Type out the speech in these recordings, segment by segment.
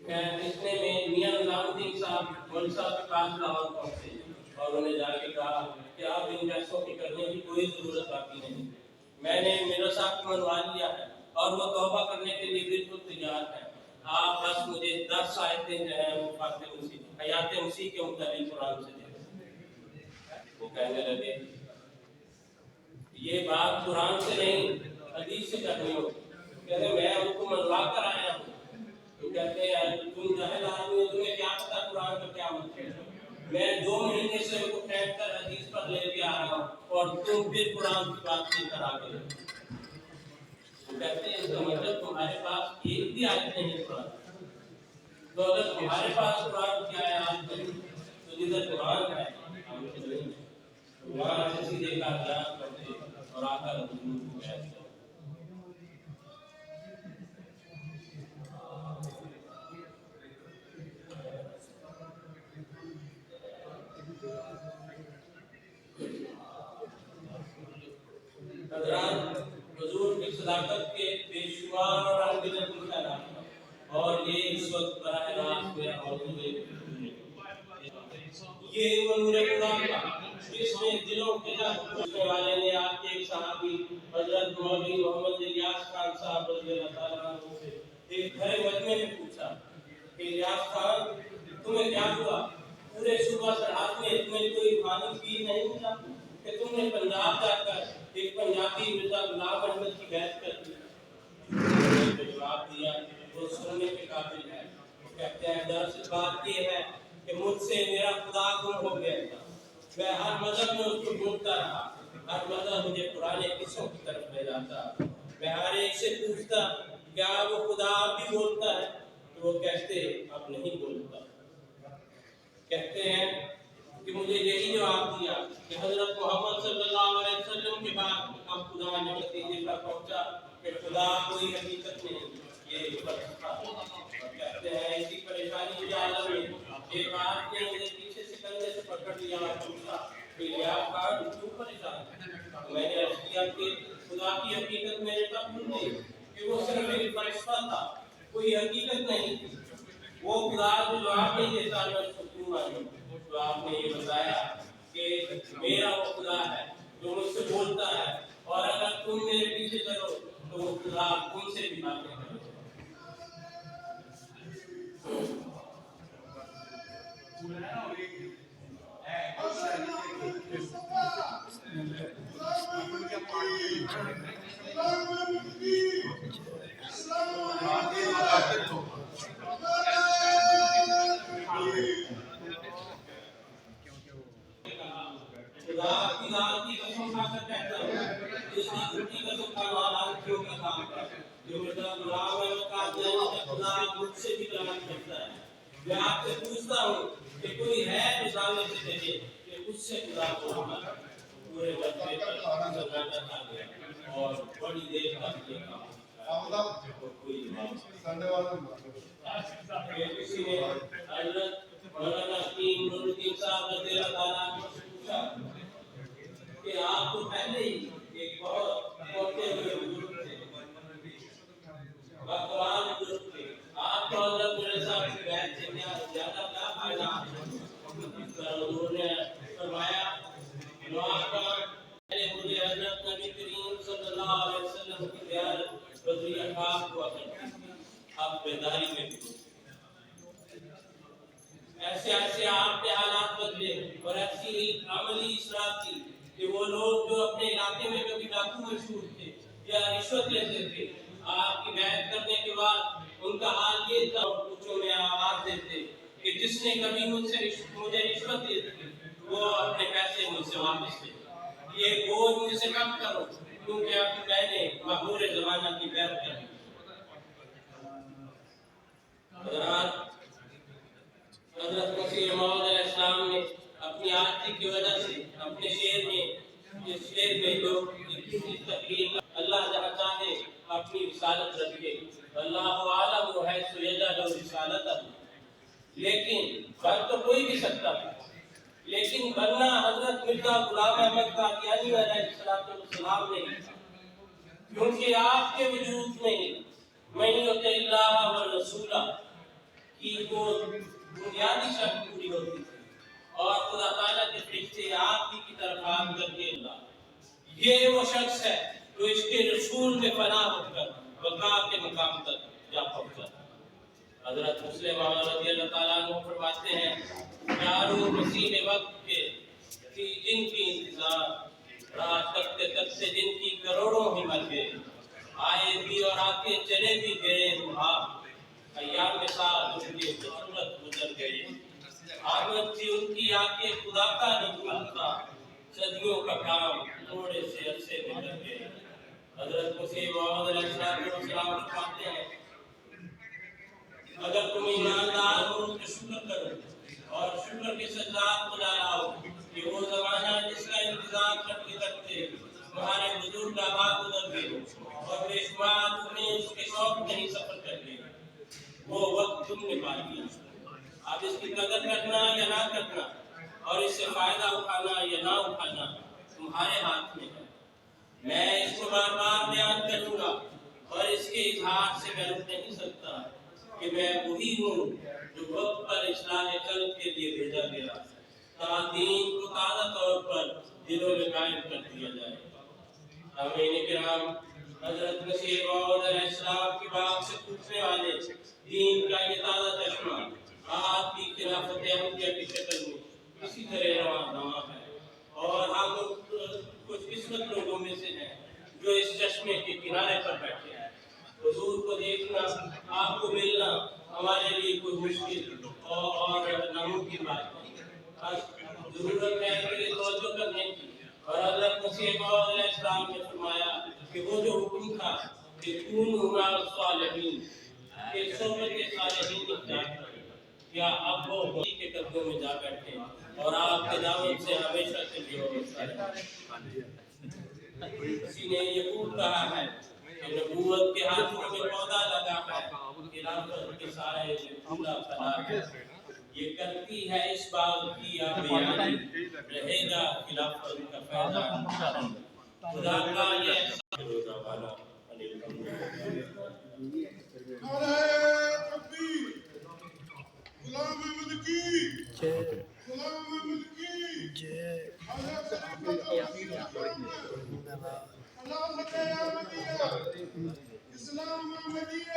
اتنے میں میاں نظام الدین صاحب مول صاحب کے پاس لاہور پہنچے اور انہوں نے جا کے کہا کہ آپ ان پیسوں کی کرنے کی کوئی ضرورت باقی نہیں، میں نے میرا صاحب کو منوا لیا ہے اور وہ توبہ کرنے کے لیے بالکل تیار ہے، آپ بس مجھے 10 آیتیں جو ہیں وہ حیات مسیح کے متعلق قرآن سے دیں۔ وہ کہنے لگے یہ بات قرآن سے نہیں حدیث سے کرنی ہوگی، کہتے میں ان کو منوا کر آیا ہوں۔ تو کہتے ہیں تم جاہل آدمی ہو، تمہیں کیا پتا قرآن کا کیا مطلب ہے، میں 2 مہینے سے ان کو پھینک کر حدیث پر لے کے آ رہا ہوں اور تم پھر قرآن کی بات نہیں کرا کے۔ وہ کہتے ہیں اس کا مطلب تمہارے پاس ایک بھی آیت نہیں ہے قرآن، تو اگر تمہارے پاس قرآن کی آیات نہیں تو جدھر قرآن ہے ہم سے نہیں ہے، وہاں سے سیدھے کا بیان کرتے اور آقا رسول کو بیان کرتے۔ حضرات، حضور کی صداقت کے بے شمار اور انگنت مثالات ہیں، اور یہ اس وقت براہ راست میرا موضوع ہے۔ یہ وہ نور خدا کا جس میں دلوں کے پوچھنے والے نے آپ کے ایک صحابی حضرت مولوی محمد الیاس خان صاحب رضی اللہ تعالیٰ عنہ سے ایک بھرے مجمع میں پوچھا کہ الیاس خان تمہیں کیا ہوا، پورے صبح سے رات میں تمہیں کوئی پانی پی نہیں ملا کہ تم نے پنجاب جا کر ایک پنجابی مرزا غلام احمد کی بیعت کر دی؟ جو جواب دیا وہ سننے کے قابل ہے۔ وہ کہتے ہیں دراصل بات یہ ہے کہ مجھ سے میرا خدا گم ہو گیا تھا، میں ہر مذہب میں اس کو ڈھونڈتا رہا، ہر مذہب مجھے پرانے قصوں کی طرف لے جاتا، میں ہر ایک سے پوچھتا کیا وہ خدا اب بھی بولتا ہے، تو وہ کہتے اب نہیں بولتا۔ کہتے ہیں کہ مجھے یہی جواب دیا کہ حضرت محمد صلی اللہ علیہ وسلم کے بعد اب خدا نے نتیجے پر پہنچا کہ خدا کوئی حقیقت نہیں، یہ فلسفہ۔ کہتے ہیں اسی پریشانی کے عالم میں ایک بات نے مجھے پیچھے سے کندھے سے پکڑ لیا اور پوچھا کہ یا خان کیوں پریشان ہے؟ میں نے عرض کیا کہ خدا کی حقیقت میرے تک نہیں کہ وہ صرف ایک فلسفہ تھا، کوئی حقیقت نہیں تھی۔ وہ خدا جو جواب نہیں دیتا میں اس کو کیوں مانوں؟ تو آپ نے یہ بتایا کہ میرا وہ خدا ہے جو مجھ سے بولتا ہے، اور اگر تم میرے پیچھے چلو تو وہ خدا تم سے بھی باتیں کرے۔ خدا کی ذات کی قسم کھا کر کہتا ہوں، جس کی چھٹی کا سکھا والا کیوں کا کام ہے، جو مرزا غلام احمد قادیانی کا خدا مجھ سے بھی کلام کرتا ہے۔ میں آپ سے پوچھتا ہوں کہ کوئی ہے جو سامنے سے کہے کہ اس سے خدا بولنا؟ پورے مجمع پر سناٹا چھا گیا اور بڑی دیر تک یہ کام کوئی جواب۔ کسی نے حضرت مولانا نور الدین صاحب رضی اللہ تعالیٰ عنہ سے پوچھا کہ آپ تو پہلے ہی ایک بہت پہنچے ہوئے بزرگ تھے، قرآن بزرگ تھے، آپ کو حضرت میرے صاحب سے بیعت سے زیادہ کیا فائدہ؟ اس پر حضور نے فرمایا دعا کر پہلے مجھے حضرت نبی کریم صلی اللہ علیہ وسلم کی زیارت بذریعہ خاص ہوا کرتی تھی، اب بیداری میں بھی ایسے ایسے آپ کے حالات بدلے اور ایسی عملی اصلاح کی کہ وہ لوگ جو اپنے علاقے میں کبھی ڈاکو مشہور تھے یا رشوت لیتے تھے، آپ کی بیعت کرنے کے بعد ان کا حال یہ تھا، پوچھوں میں آواز دیتے کہ جس نے کبھی مجھے رشوت دی تھی وہ اپنے پیسے مجھ سے واپس لے، یہ بوجھ مجھ سے کم کرو کیونکہ اب میں نے مقبول زمانہ کی بیعت کر لی۔ حضرت مسیح موعود علیہ السلام نے اپنی عاجزی کی وجہ سے اپنے شعر میں جو تقریر اللہ جہاں چاہے اپنی رسالت رکھے، اللہ عالم حیث یجعل رسالتہ، لیکن بن تو کوئی بھی سکتا تھا، لیکن بننا حضرت مرزا غلام احمد قادیانی علیہ السلام نے، کیونکہ آپ کے وجود میں من یطع اللہ والرسول کی وہ بنیادی شرط پوری ہوتی تھی اور خدا تعالیٰ کے فرشتے آپ ہی کی طرف آگ کر کے یہ وہ شخص ہے جو اس کے رسول میں پناہ ہو کر بقا کے مقام تک جا پہنچا. حضرت مسلم رضی اللہ تعالیٰ عنہ فرماتے ہیں یارو مسیح وقت کے جن کی انتظار رات تکتے تکتے جن کی کروڑوں ہی مر گئے آئے بھی اور آتے چلے بھی گئے ایام سال ان کی صورت گزر گئے آمد تھی ان کی آنکھیں خدا کا نہیں کھلتا صدیوں کا کام تھوڑے سے عرصے میں کر گئے. حضرت مسیح موعود علیہ السلام فرماتے ہیں اگر تم ایماندار ہو تو شکر کرو اور شکر کے سجدات کو لاؤ کہ وہ زمانہ جس کا انتظار کرتے کرتے تمہارے بزرگ آباد گزر گئے اور بے شمار تمہیں اس کے شوق نہیں سفر کر گئے وہ وقت تم نے پا لیا. اب اس کی قدر کرنا یا نہ کرنا اور اس سے فائدہ اٹھانا یا نہ اٹھانا تمہارے ہاتھ میں ہے. میں اس کو بار بار بیان کروں گا اور اس کے اظہار سے میں رک نہیں سکتا کہ میں وہی ہوں جو وقت پر اصلاح قلب کے لیے بھیجا گیا تاکہ دین کو تازہ طور پر دلوں میں قائم کر دیا جائے. آمین کرام حضرت مسیح موعود علیہ السلام کی بات سے پوچھنے والے دین کا یہ تازہ چشمہ آپ کی خلافت احمدیہ کی شکل میں اسی طرح رواں ہے اور ہم کچھ قسمت لوگوں میں سے ہیں جو اس چشمے کے کنارے پر بیٹھے ہیں. حضور کو دیکھنا آپ کو ملنا ہمارے لیے کوئی مشکل اور ناممکن بات نہیں. ضرورت ہے کہ توجہ کرنے کی اور حضرت مسیح موعود علیہ السلام نے فرمایا کہ وہ جو حکم تھا کہ کونوا مع الصالحین کہ صحبت صالحین اختیار کریں کیا اب وہ وہی کے قدموں میں جا بیٹھے اور آپ کے دامن سے ہمیشہ کے لیے کسی نے یہ خوب کہا ہے کہ نبوت کے ہاتھوں میں پودا لگا ہے خلافت کے سائے میں پھولا پھلا ہے یہ کرتی ہے اس باغ کی آبیانی رہے گا خلافت کا فائدہ خدا کا یہ غلام احمد کی غلام احمد کی اسلام Ahmadiyya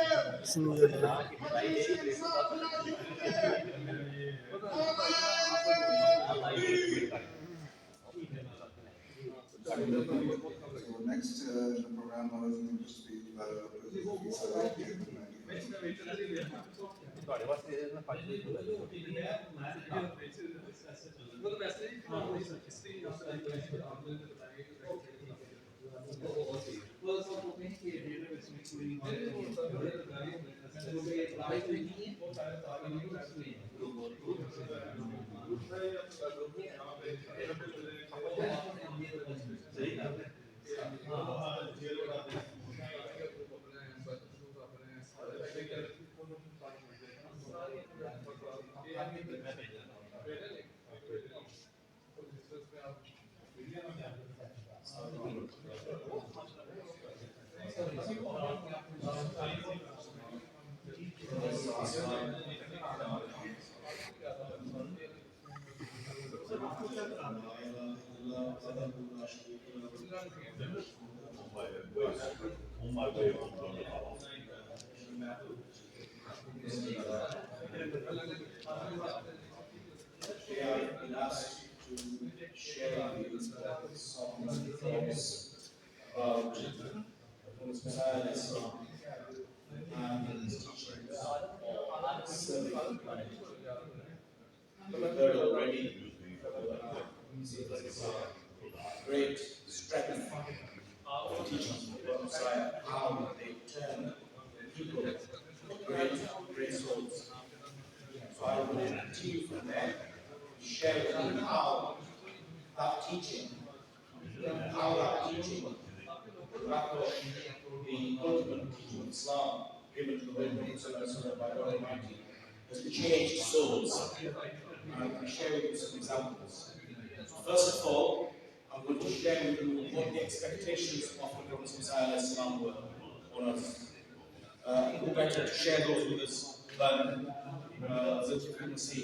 Next in the program I was going to speak about great strength of teachings of Messiah, how they turn people great souls. So I will continue from there, share with you how that teaching wrapped the ultimate teaching of Islam given to the Prophet by God Almighty has changed souls. And I will share with you some examples. So first of all, I'm going to share with you what the expectations of the Prophet were on us. Who better to share those with us but as you can see,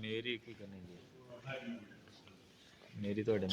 ਮੇਰੀ ਕੀ ਕਰਨੀ ਜੀ ਮੇਰੀ ਤੁਹਾਡੇ